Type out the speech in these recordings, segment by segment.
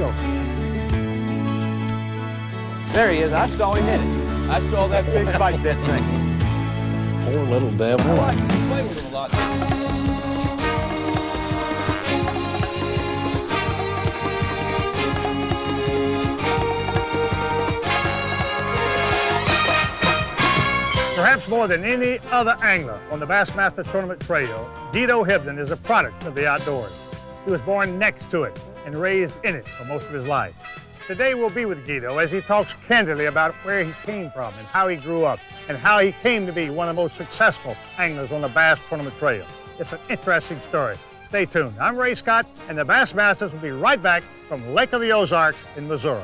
Look. There he is. I saw him hit it. I saw that fish bite that thing. Poor little devil. I play with him a lot. Perhaps more than any other angler on the Bassmaster Tournament Trail, Kito Hebden is a product of the outdoors. He was born next to it and raised in it for most of his life. Today we'll be with Kito as he talks candidly about where he came from and how he grew up and how he came to be one of the most successful anglers on the Bass Tournament Trail. It's an interesting story. Stay tuned. I'm Ray Scott, and the Bassmasters will be right back from Lake of the Ozarks in Missouri.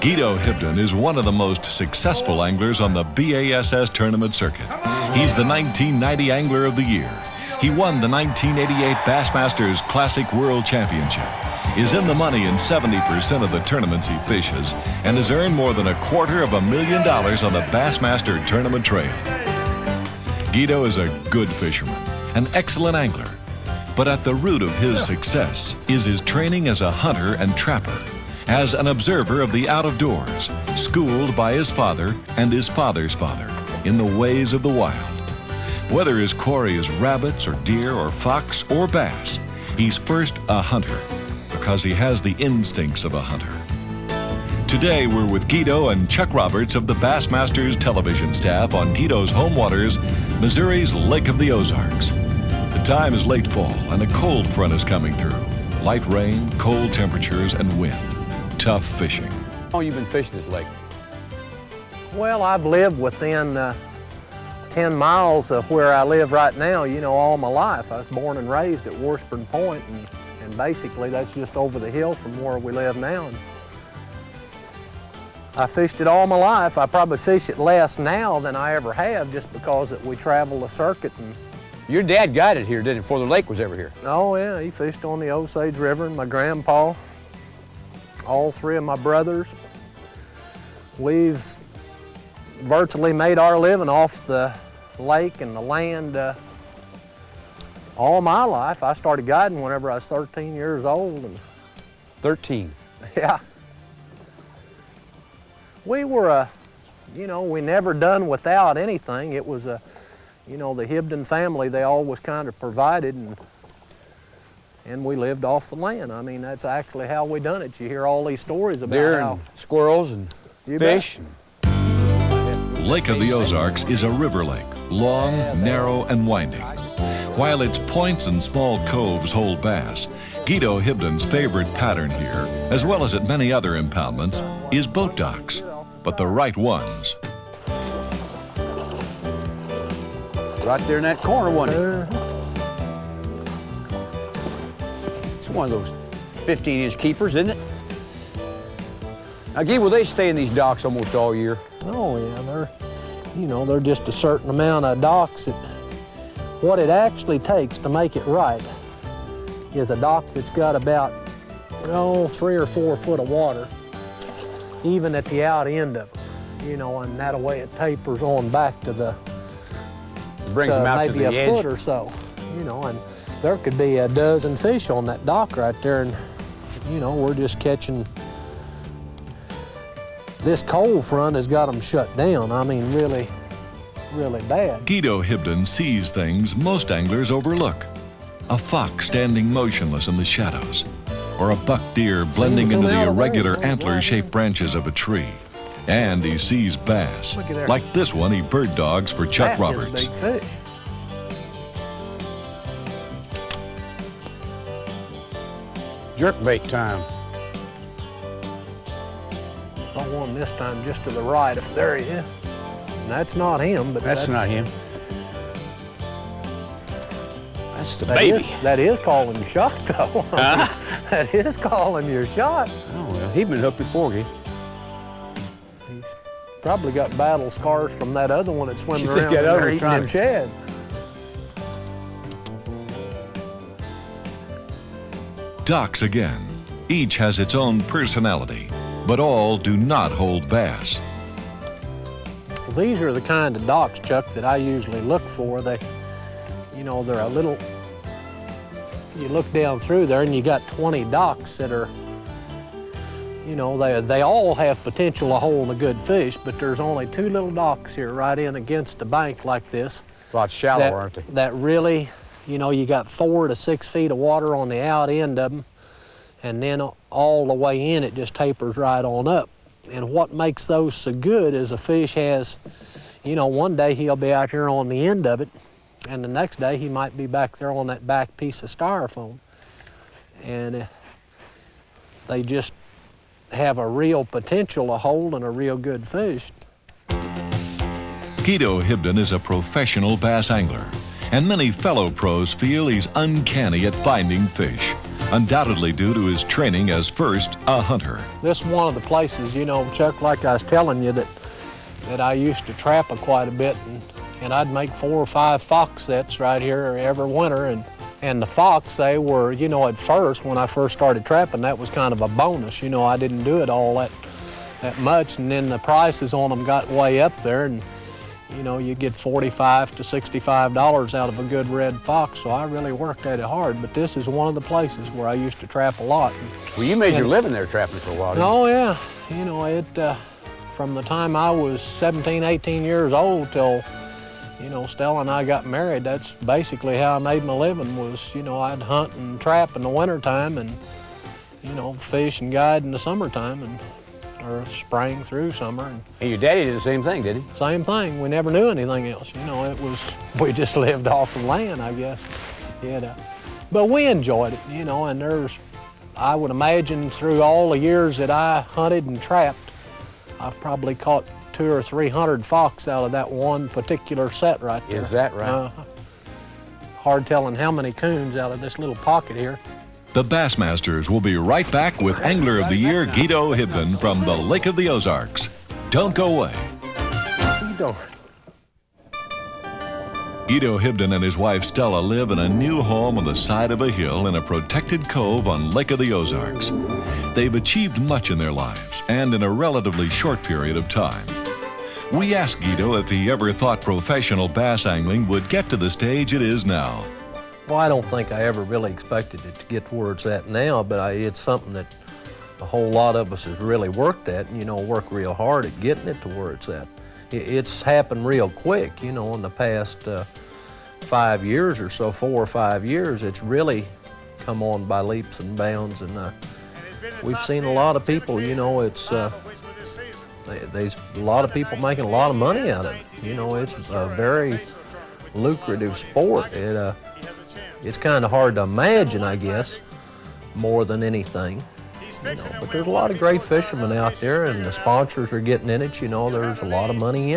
Kito Hebden is one of the most successful anglers on the BASS tournament circuit. He's the 1990 Angler of the Year. He won the 1988 Bassmasters Classic World Championship, is in the money in 70% of the tournaments he fishes, and has earned more than $250,000 on the Bassmaster Tournament Trail. Kito is a good fisherman, an excellent angler, but at the root of his success is his training as a hunter and trapper, as an observer of the out-of-doors, schooled by his father and his father's father in the ways of the wild. Whether his quarry is rabbits or deer or fox or bass, he's first a hunter because he has the instincts of a hunter. Today we're with Kito and Chuck Roberts of the Bassmasters television staff on Kito's home waters, Missouri's Lake of the Ozarks. The time is late fall and a cold front is coming through. Light rain, cold temperatures, and wind. Tough fishing. How long have you been fishing this lake? Well, I've lived within 10 miles of where I live right now, you know, all my life. I was born and raised at Washburn Point, and basically that's just over the hill from where we live now. And I fished it all my life. I probably fish it less now than I ever have just because we travel the circuit. And Your dad guided here, didn't he, before the lake was ever here? oh yeah, he fished on the Osage River, and my grandpa, all three of my brothers. We've virtually made our living off the lake and the land all my life. I started guiding whenever I was 13 years old. And 13. yeah. We were, you know, we never done without anything. It was you know, the Hebden family, they always kind of provided, and we lived off the land. I mean, that's actually how we done it. You hear all these stories about Deer how and squirrels and fish. Lake of the Ozarks is a river lake, long, narrow, and winding. While its points and small coves hold bass, Kito Hebden's favorite pattern here, as well as at many other impoundments, is boat docks, but the right ones. Right there in that corner, wasn't it? It's one of those 15-inch keepers, isn't it? Now, Guy, will they stay in these docks almost all year? Oh yeah, they're just a certain amount of docks. What it actually takes to make it right is a dock that's got about 3 or 4 foot of water, even at the out end of it, you know, and that way it tapers on back to the Brings them out maybe to the a edge. foot or so, you know, and there could be a dozen fish on that dock right there, and you know, we're just catching. This cold front has got them shut down. I mean, really, really bad. Kito Hebden sees things most anglers overlook. A fox standing motionless in the shadows, or a buck deer blending into the irregular antler-shaped branches of a tree. And he sees bass, like this one he bird dogs for Chuck Roberts. That is a big fish. Jerkbait time. I want this time just to the right. If there he is. And that's not him, but That's not him. That's the that baby. that is calling your shot, though. That is calling your shot. Oh, well, he's been hooked before, Guy. He's probably got battle scars from that other one that's swimming You think around that in other there one's eating trying them to- shad. Docks again. Each has its own personality, but all do not hold bass. These are the kind of docks, Chuck, that I usually look for. They, you know, they're a little, you look down through there and you got 20 docks that are, you know, they all have potential of holding a good fish, but there's only 2 little docks here right in against the bank like this. A lot shallower, aren't they? That really, you know, you got 4 to 6 feet of water on the out end of them, and then all the way in it just tapers right on up. And what makes those so good is a fish has, you know, one day he'll be out here on the end of it, and the next day he might be back there on that back piece of styrofoam. And they just have a real potential of holding a real good fish. Kito Hebden is a professional bass angler, and many fellow pros feel he's uncanny at finding fish, undoubtedly due to his training as first a hunter. This is one of the places, you know, Chuck, like I was telling you, that I used to trap quite a bit, and I'd make 4 or 5 fox sets right here every winter, and the fox, they were, you know, at first, when I first started trapping, that was kind of a bonus. You know, I didn't do it all that much, and then the prices on them got way up there, and you know, you get $45 to $65 out of a good red fox, so I really worked at it hard. But this is one of the places where I used to trap a lot. Well, you made your living there trapping for a while, didn't you? Oh, yeah. You know, from the time I was 17, 18 years old till, you know, Stella and I got married, that's basically how I made my living was, you know, I'd hunt and trap in the wintertime and, you know, fish and guide in the summertime, or spring through summer. And your daddy did the same thing, did he? Same thing. We never knew anything else. You know, we just lived off the land, I guess. Yeah, but we enjoyed it, you know, and I would imagine through all the years that I hunted and trapped, I've probably caught 200 or 300 fox out of that one particular set right there. Is that right? Hard telling how many coons out of this little pocket here. The Bassmasters will be right back with Angler of the Year Kito Hebden from the Lake of the Ozarks. Don't go away. Kito Hebden and his wife Stella live in a new home on the side of a hill in a protected cove on Lake of the Ozarks. They've achieved much in their lives and in a relatively short period of time. We asked Kito if he ever thought professional bass angling would get to the stage it is now. Well, I don't think I ever really expected it to get to where it's at now, but it's something that a whole lot of us has really worked at, and, you know, work real hard at getting it to where it's at. It's happened real quick, you know, in the past 5 years or so, 4 or 5 years. It's really come on by leaps and bounds, and we've seen a lot of people, you know, there's a lot of people making a lot of money out of it. You know, it's a very lucrative sport. It's kind of hard to imagine, I guess, more than anything. You know, but there's a lot of great fishermen out there, and the sponsors are getting in it. You know, there's a lot of money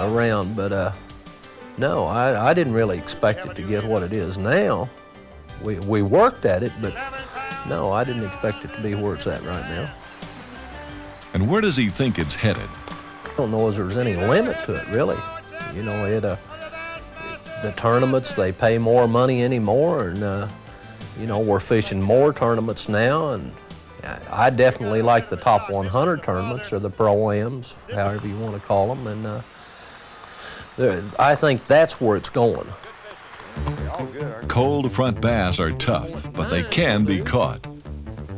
around. But no, I didn't really expect it to get what it is now. We worked at it, but no, I didn't expect it to be where it's at right now. And where does he think it's headed? I don't know if there's any limit to it, really. You know, the tournaments, they pay more money anymore, and you know, we're fishing more tournaments now, and I definitely like the top 100 tournaments, or the Pro-Ams, however you want to call them, and I think that's where it's going. Cold front bass are tough, but they can be caught.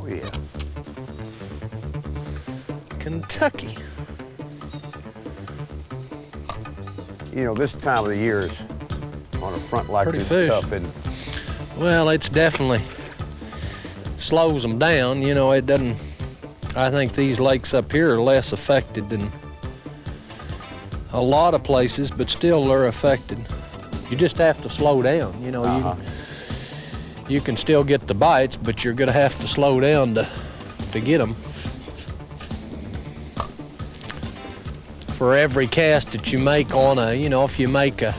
Oh, yeah. Kentucky. You know, this time of the year is on a front like Pretty this fish. tough, and Well, it's definitely slows them down. You know, it doesn't, I think these lakes up here are less affected than a lot of places, but still they're affected. You just have to slow down. You know, you can still get the bites, but you're gonna have to slow down to get them. For every cast that you make on you know, if you make a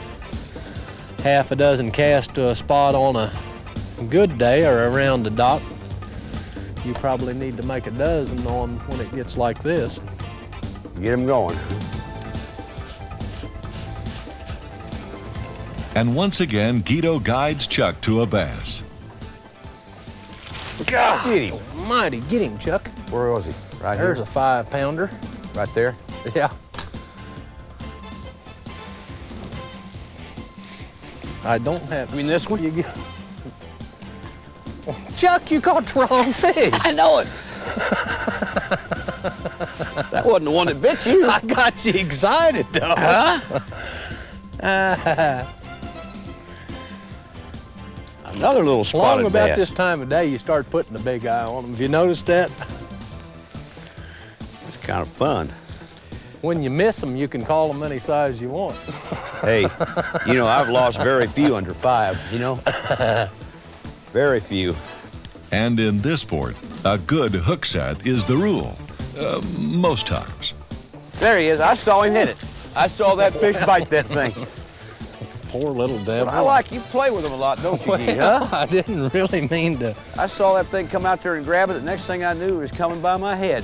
half a dozen casts to a spot on a good day or around the dock, you probably need to make a dozen on when it gets like this. get them going. And once again, Kito guides Chuck to a bass. God, get him. Almighty, get him, Chuck. Where was he? Right There's here? a 5-pounder. Right there? Yeah. I don't have. You mean this one? Chuck, you caught the wrong fish. I know it. That wasn't the one that bit you. I got you excited, though. Huh? Another little spotted Long about bass. this time of day, you start putting the big eye on them. Have you noticed that? It's kind of fun. When you miss them, you can call them any size you want. Hey, you know, I've lost very few under 5, you know? Very few. And in this sport, a good hook set is the rule, most times. There he is. I saw him hit it. I saw that fish bite that thing. Poor little devil. I like you play with them a lot, don't you, Well, Gee, huh? I didn't really mean to. I saw that thing come out there and grab it. The next thing I knew, it was coming by my head.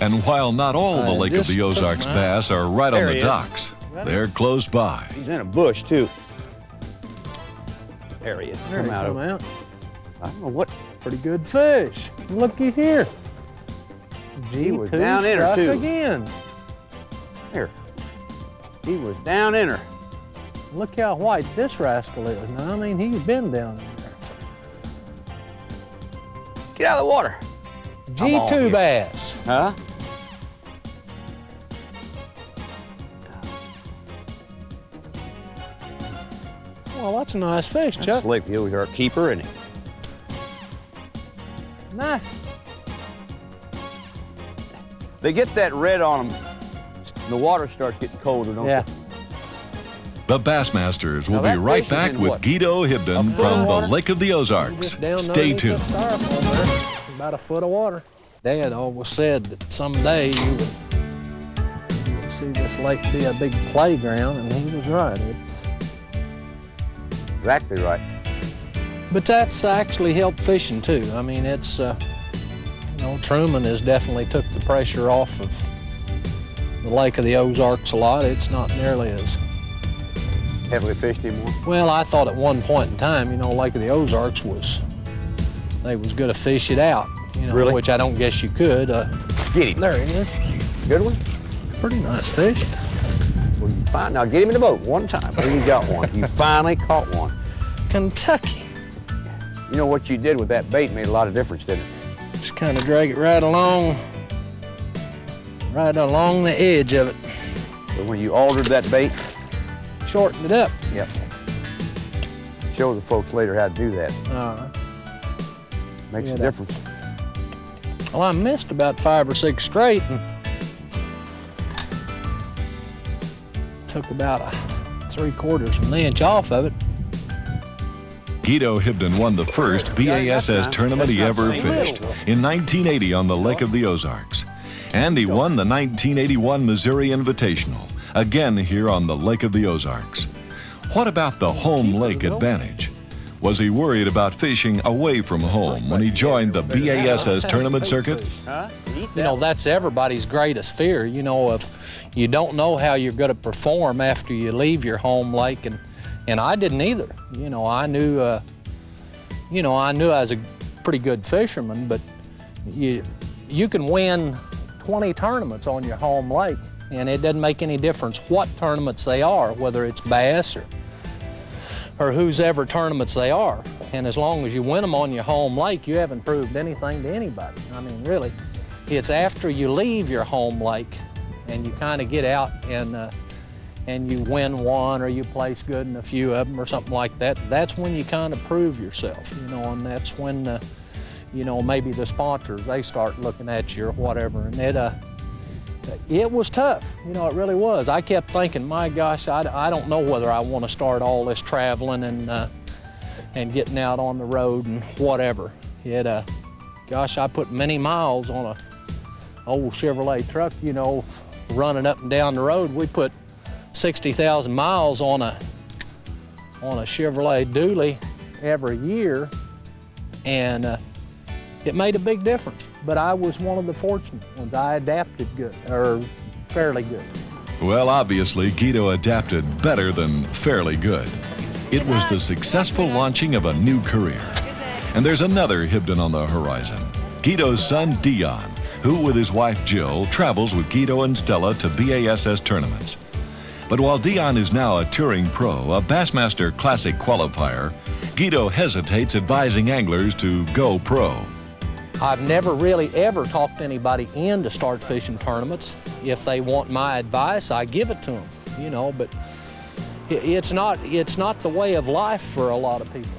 And while not all the I Lake of just the Ozarks took bass are right on There the he is. docks, they're close by. He's in a bush, too. There he is. There he Come out come of out. I don't know what. Pretty good fish. Looky here. He was G2 down in her, struck too. again. Here. He was down in her. Look how white this rascal is. Now, I mean, he's been down in there. Get out of the water. Come on G2 here. bass. Huh? Well, that's a nice fish, Chuck. That's Lake of the Ozark keeper, isn't he? Nice. They get that red on them. The water starts getting colder, don't Yeah. they? The Bassmasters will Now be that right fish is back in with what? Kito Hebden A foot from of the water? Lake of the Ozarks. Just down Stay underneath that tuned. styrofoam there. About a foot of water. Dad always said that someday you would see this lake be a big playground, and he was right. Exactly right. But that's actually helped fishing too. I mean, it's, you know, Truman has definitely took the pressure off of the Lake of the Ozarks a lot. It's not nearly as, Heavily fished anymore. well, I thought at one point in time, you know, Lake of the Ozarks they was gonna fish it out, you know, Really? which I don't guess you could. Get him. There he is. Good one. Pretty nice fish. Well, you find, now get him in the boat one time. There you got one. You finally caught one. Kentucky. You know what you did with that bait made a lot of difference, didn't it? Just kind of drag it right along the edge of it. But when you altered that bait, Shorten it up. yep. Show the folks later how to do that. Makes Yeah, a that- difference. Well, I missed about 5 or 6 straight and took about a 3/4 of an inch off of it. Kito Hebden won the first BASS tournament he ever fished in 1980 on the Lake of the Ozarks. And he won the 1981 Missouri Invitational, again here on the Lake of the Ozarks. What about the home lake advantage? Was he worried about fishing away from home when he joined the BASS tournament circuit? Huh? Eat You know, that's everybody's greatest fear, you know, if you don't know how you're going to perform after you leave your home lake, and I didn't either. You know, I knew I was a pretty good fisherman, but you can win 20 tournaments on your home lake, and it doesn't make any difference what tournaments they are, whether it's bass or whose ever tournaments they are. And as long as you win them on your home lake, you haven't proved anything to anybody. I mean, really, it's after you leave your home lake and you kind of get out and you win one or you place good in a few of them or something like that, that's when you kind of prove yourself, you know, and that's when, you know, maybe the sponsors, they start looking at you or whatever, and it was tough, you know, it really was. I kept thinking, my gosh, I don't know whether I want to start all this traveling and getting out on the road and whatever. Gosh, I put many miles on a old Chevrolet truck, you know, running up and down the road. We put 60,000 miles on a Chevrolet dually every year, and it made a big difference. But I was one of the fortunate ones. I adapted good, or fairly good. Well, obviously, Kito adapted better than fairly good. It was the successful launching of a new career. And there's another Hebden on the horizon, Kito's son, Dion, who, with his wife, Jill, travels with Kito and Stella to BASS tournaments. But while Dion is now a touring pro, a Bassmaster Classic qualifier, Kito hesitates advising anglers to go pro. I've never really ever talked anybody in to start fishing tournaments. If they want my advice, I give it to them, you know, but it's not the way of life for a lot of people.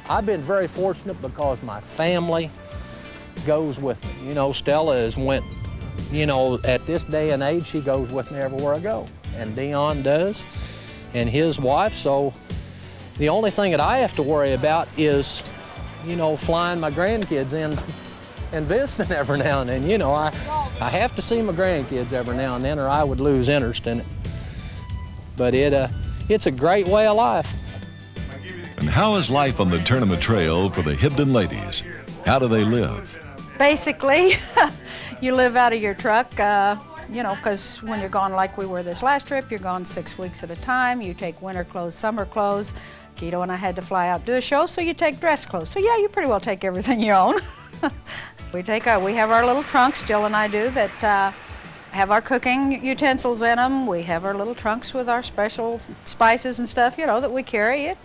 I've been very fortunate because my family goes with me. You know, Stella has went, you know, at this day and age, she goes with me everywhere I go. And Dion does, and his wife. So the only thing that I have to worry about is, you know, flying my grandkids in and visiting every now and then. You know, I have to see my grandkids every now and then or I would lose interest in it. But it's a great way of life. And how is life on the tournament trail for the Hebden ladies? How do they live? Basically, you live out of your truck, you know, because when you're gone like we were this last trip, you're gone 6 weeks at a time. You take winter clothes, summer clothes. Kito and I had to fly out do a show, so you take dress clothes. So yeah, you pretty well take everything you own. We have our little trunks, Jill and I do, that have our cooking utensils in them. We have our little trunks with our special spices and stuff, you know, that we carry.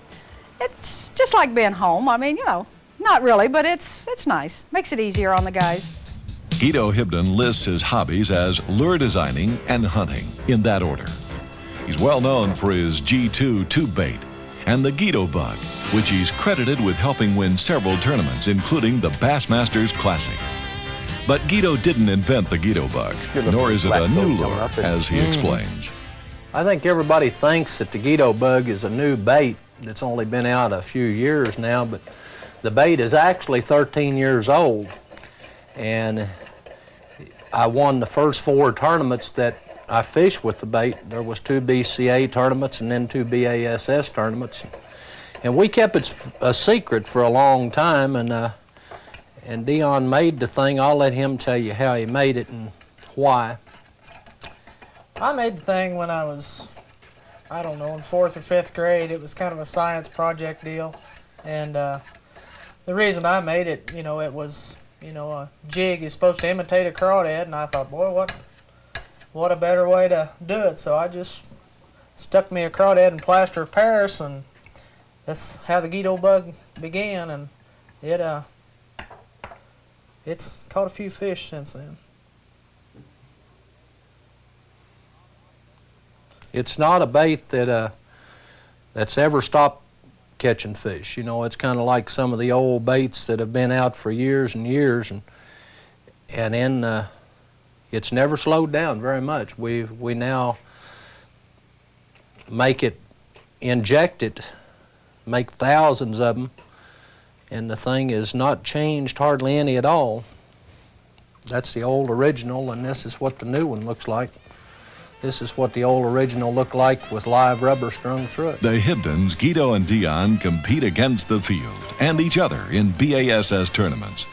It's just like being home. I mean, you know, not really, but it's nice. Makes it easier on the guys. Kito Hebden lists his hobbies as lure designing and hunting, in that order. He's well known for his G2 tube bait and the Kito bug, which he's credited with helping win several tournaments, including the Bassmasters Classic. But Kito didn't invent the Kito bug, nor is it a new lure, as he explains. I think everybody thinks that the Kito bug is a new bait that's only been out a few years now, but the bait is actually 13 years old. And I won the first 4 tournaments that I fished with the bait. There was 2 BCA tournaments and then 2 BASS tournaments. And we kept it a secret for a long time, and Dion made the thing. I'll let him tell you how he made it and why. I made the thing when I was, I don't know, in 4th or 5th grade. It was kind of a science project deal. And the reason I made it, you know, it was, you know, a jig is supposed to imitate a crawdad, and I thought, boy, what a better way to do it. So I just stuck me a crawdad in plaster of Paris, and that's how the Kito bug began, and it's caught a few fish since then. It's not a bait that's ever stopped catching fish. You know, it's kind of like some of the old baits that have been out for years and years, and then it's never slowed down very much. We now make it, inject it, make thousands of them, and the thing is not changed hardly any at all. That's the old original, and this is what the new one looks like. This is what the old original looked like with live rubber strung through it. The Hebdens, Kito and Dion, compete against the field and each other in BASS tournaments.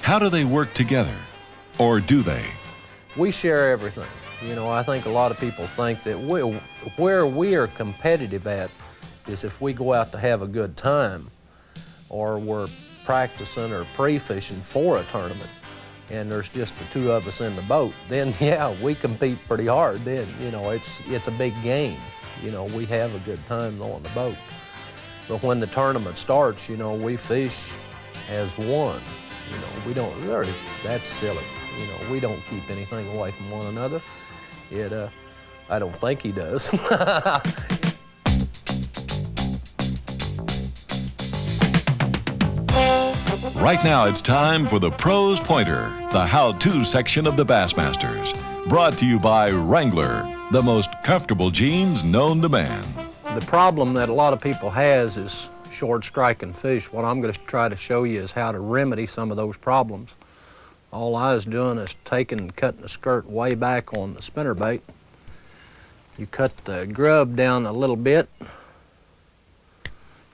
How do they work together? Or do they? We share everything. You know, I think a lot of people think that where we are competitive at is if we go out to have a good time, or we're practicing or pre-fishing for a tournament, and there's just the 2 of us in the boat, then yeah, we compete pretty hard then. You know, it's a big game. You know, we have a good time though on the boat. But when the tournament starts, you know, we fish as one. You know, we don't, that's silly. You know, we don't keep anything away from one another. I don't think he does. Right now it's time for the Pros Pointer, the how-to section of the Bassmasters. Brought to you by Wrangler, the most comfortable jeans known to man. The problem that a lot of people has is short striking fish. What I'm going to try to show you is how to remedy some of those problems. All I was doing is taking and cutting the skirt way back on the spinnerbait. You cut the grub down a little bit,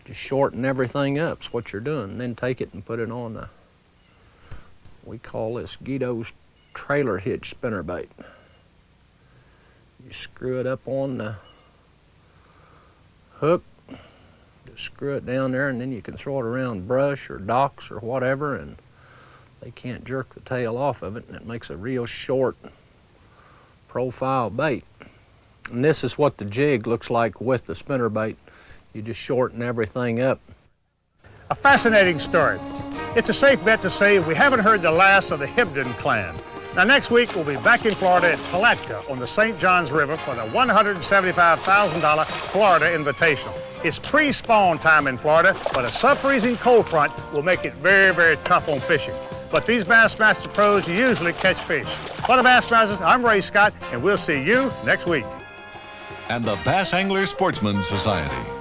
just shorten everything up, is what you're doing. And then take it and put it on we call this Kito's trailer hitch spinnerbait. You screw it up on the hook, just screw it down there, and then you can throw it around brush or docks or whatever, and they can't jerk the tail off of it, and it makes a real short profile bait. And this is what the jig looks like with the spinnerbait. You just shorten everything up. A fascinating story. It's a safe bet to say we haven't heard the last of the Hebden clan. Now next week we'll be back in Florida at Palatka on the St. Johns River for the $175,000 Florida Invitational. It's pre-spawn time in Florida, but a sub-freezing cold front will make it very, very tough on fishing. But these Bassmaster pros usually catch fish. For the Bassmasters, I'm Ray Scott, and we'll see you next week. And the Bass Angler Sportsman Society.